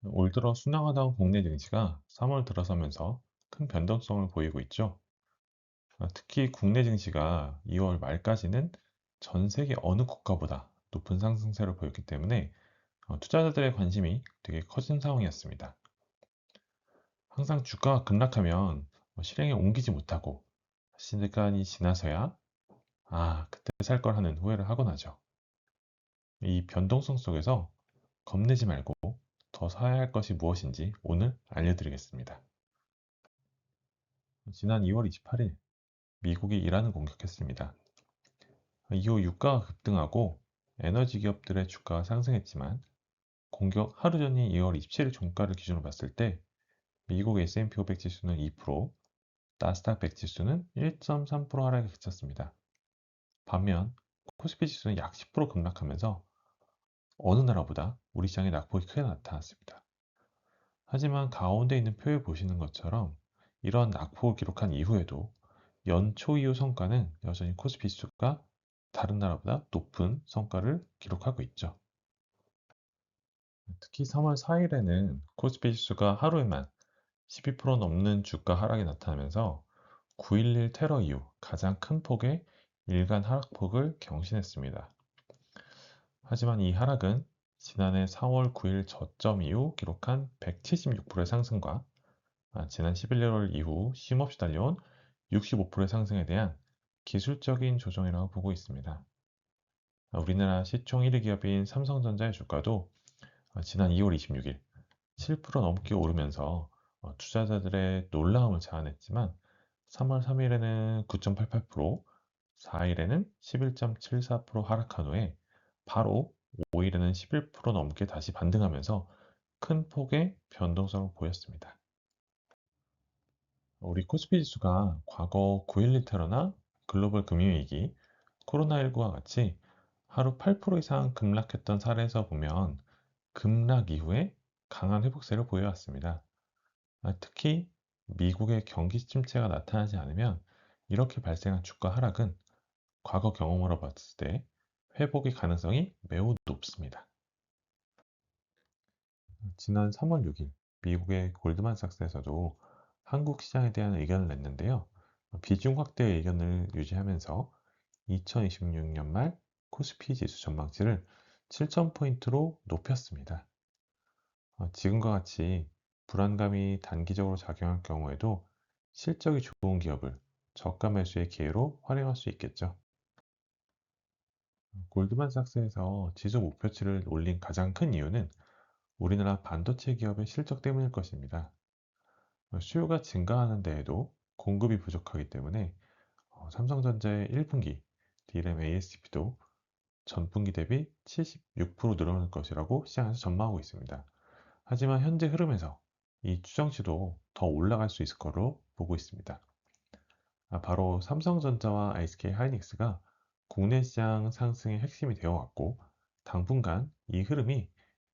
올 들어 순항하던 국내 증시가 3월 들어서면서 큰 변동성을 보이고 있죠. 특히 국내 증시가 2월 말까지는 전 세계 어느 국가보다 높은 상승세를 보였기 때문에 투자자들의 관심이 되게 커진 상황이었습니다. 항상 주가가 급락하면 실행에 옮기지 못하고 시간이 지나서야 그때 살 걸 하는 후회를 하곤 하죠. 이 변동성 속에서 겁내지 말고 더 사야 할 것이 무엇인지 오늘 알려드리겠습니다. 지난 2월 28일 미국이 이란을 공격했습니다. 이후 유가가 급등하고 에너지 기업들의 주가가 상승했지만 공격 하루 전인 2월 27일 종가를 기준으로 봤을 때 미국 S&P 500 지수는 2%, 나스닥 100 지수는 1.3% 하락에 그쳤습니다. 반면 코스피 지수는 약 10% 급락하면서 어느 나라보다 우리 시장의 낙폭이 크게 나타났습니다. 하지만 가운데 있는 표에 보시는 것처럼 이런 낙폭을 기록한 이후에도 연초 이후 성과는 여전히 코스피 지수가 다른 나라보다 높은 성과를 기록하고 있죠. 특히 3월 4일에는 코스피 지수가 하루에만 12% 넘는 주가 하락이 나타나면서 9.11 테러 이후 가장 큰 폭의 일간 하락폭을 경신했습니다. 하지만 이 하락은 지난해 4월 9일 저점 이후 기록한 176%의 상승과 지난 11월 이후 쉼없이 달려온 65%의 상승에 대한 기술적인 조정이라고 보고 있습니다. 우리나라 시총 1위 기업인 삼성전자의 주가도 지난 2월 26일 7% 넘게 오르면서 투자자들의 놀라움을 자아냈지만 3월 3일에는 9.88%, 4일에는 11.74% 하락한 후에 바로 5일에는 11% 넘게 다시 반등하면서 큰 폭의 변동성을 보였습니다. 우리 코스피 지수가 과거 9.11 테러나 글로벌 금융위기, 코로나19와 같이 하루 8% 이상 급락했던 사례에서 보면 급락 이후에 강한 회복세를 보여왔습니다. 특히 미국의 경기 침체가 나타나지 않으면 이렇게 발생한 주가 하락은 과거 경험으로 봤을 때 회복의 가능성이 매우 높습니다. 지난 3월 6일 미국의 골드만삭스에서도 한국 시장에 대한 의견을 냈는데요. 비중 확대 의견을 유지하면서 2026년 말 코스피 지수 전망치를 7,000포인트로 높였습니다. 지금과 같이 불안감이 단기적으로 작용할 경우에도 실적이 좋은 기업을 저가 매수의 기회로 활용할 수 있겠죠. 골드만삭스에서 지수 목표치를 올린 가장 큰 이유는 우리나라 반도체 기업의 실적 때문일 것입니다. 수요가 증가하는 데에도 공급이 부족하기 때문에 삼성전자의 1분기 DRAM ASP도 전분기 대비 76% 늘어날 것이라고 시장에서 전망하고 있습니다. 하지만 현재 흐름에서 이 추정치도 더 올라갈 수 있을 거로 보고 있습니다. 바로 삼성전자와 SK 하이닉스가 국내 시장 상승의 핵심이 되어 왔고 당분간 이 흐름이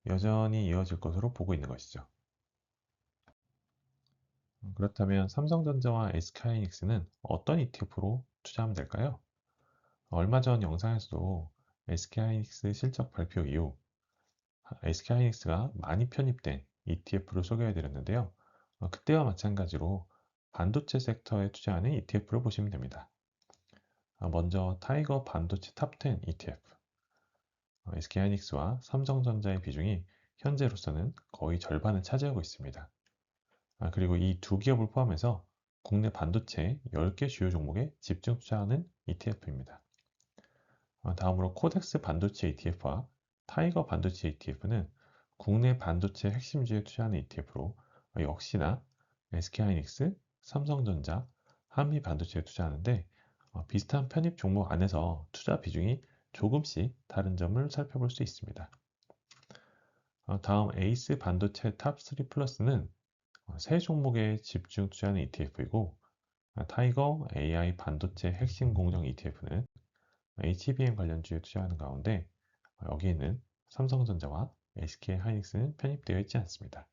여전히 이어질 것으로 보고 있는 것이죠. 그렇다면 삼성전자와 SK하이닉스는 어떤 ETF로 투자하면 될까요? 얼마 전 영상에서도 SK하이닉스 실적 발표 이후 SK하이닉스가 많이 편입된 ETF를 소개해 드렸는데요. 그때와 마찬가지로 반도체 섹터에 투자하는 ETF를 보시면 됩니다. 먼저 타이거 반도체 탑10 ETF. SK하이닉스와 삼성전자의 비중이 현재로서는 거의 절반을 차지하고 있습니다. 그리고 이 두 기업을 포함해서 국내 반도체 10개 주요 종목에 집중 투자하는 ETF입니다. 다음으로 코덱스 반도체 ETF와 타이거 반도체 ETF는 국내 반도체 핵심주에 투자하는 ETF로 역시나 SK하이닉스, 삼성전자, 한미반도체에 투자하는데 비슷한 편입 종목 안에서 투자 비중이 조금씩 다른 점을 살펴볼 수 있습니다. 다음 에이스 반도체 탑3 플러스는 세 종목에 집중 투자하는 ETF이고 타이거 AI 반도체 핵심 공정 ETF는 HBM 관련주에 투자하는 가운데 여기에는 삼성전자와 SK하이닉스는 편입되어 있지 않습니다.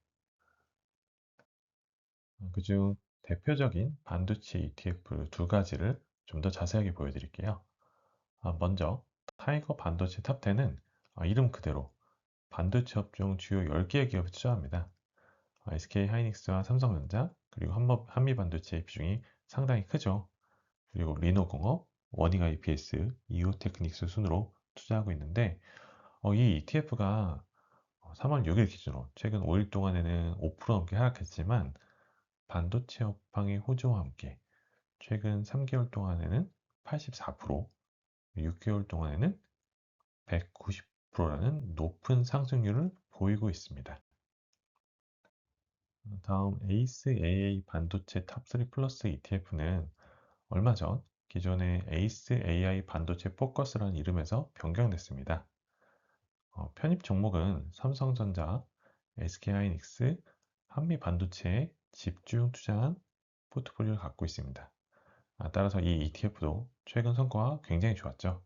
그중 대표적인 반도체 ETF 두 가지를 좀 더 자세하게 보여드릴게요. 먼저 타이거 반도체 탑10은 이름 그대로 반도체 업종 주요 10개의 기업에 투자합니다. SK 하이닉스와 삼성전자, 그리고 한미반도체의 비중이 상당히 크죠. 그리고 리노공업, 워닝 IPS, 이오테크닉스 순으로 투자하고 있는데 이 ETF가 3월 6일 기준으로 최근 5일 동안에는 5% 넘게 하락했지만 반도체 업황의 호조와 함께 최근 3개월 동안에는 84%, 6개월 동안에는 190%라는 높은 상승률을 보이고 있습니다. 다음 에이스 AA 반도체 탑3 플러스 ETF는 얼마 전 기존의 에이스 AI 반도체 포커스라는 이름에서 변경됐습니다. 편입 종목은 삼성전자, SK하이닉스, 한미반도체에 집중 투자한 포트폴리오를 갖고 있습니다. 따라서 이 ETF도 최근 성과가 굉장히 좋았죠.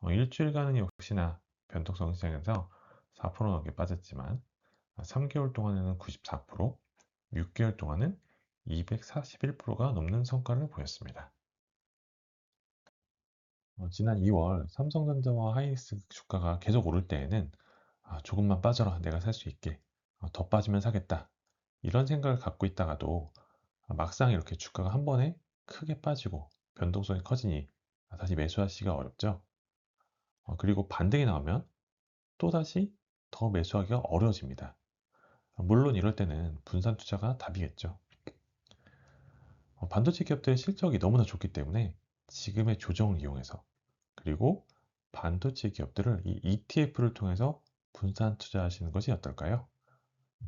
일주일간은 역시나 변동성 시장에서 4% 넘게 빠졌지만 3개월 동안에는 94%, 6개월 동안은 241%가 넘는 성과를 보였습니다. 지난 2월 삼성전자와 하이닉스 주가가 계속 오를 때에는 조금만 빠져라 내가 살 수 있게 더 빠지면 사겠다 이런 생각을 갖고 있다가도 막상 이렇게 주가가 한 번에 크게 빠지고 변동성이 커지니 다시 매수하기가 어렵죠. 그리고 반등이 나오면 또다시 더 매수하기가 어려워집니다. 물론 이럴 때는 분산 투자가 답이겠죠. 반도체 기업들의 실적이 너무나 좋기 때문에 지금의 조정을 이용해서 그리고 반도체 기업들을 이 ETF를 통해서 분산 투자하시는 것이 어떨까요?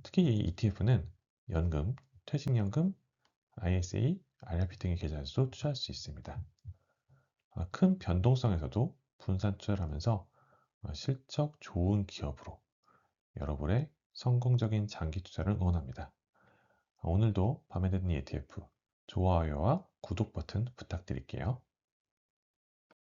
특히 이 ETF는 연금, 퇴직연금, ISA, IRP 등의 계좌에서도 투자할 수 있습니다. 큰 변동성에서도 분산 투자를 하면서 실적 좋은 기업으로 여러분의 성공적인 장기 투자를 응원합니다. 오늘도 밤에 듣는 ETF 좋아요와 구독 버튼 부탁드릴게요.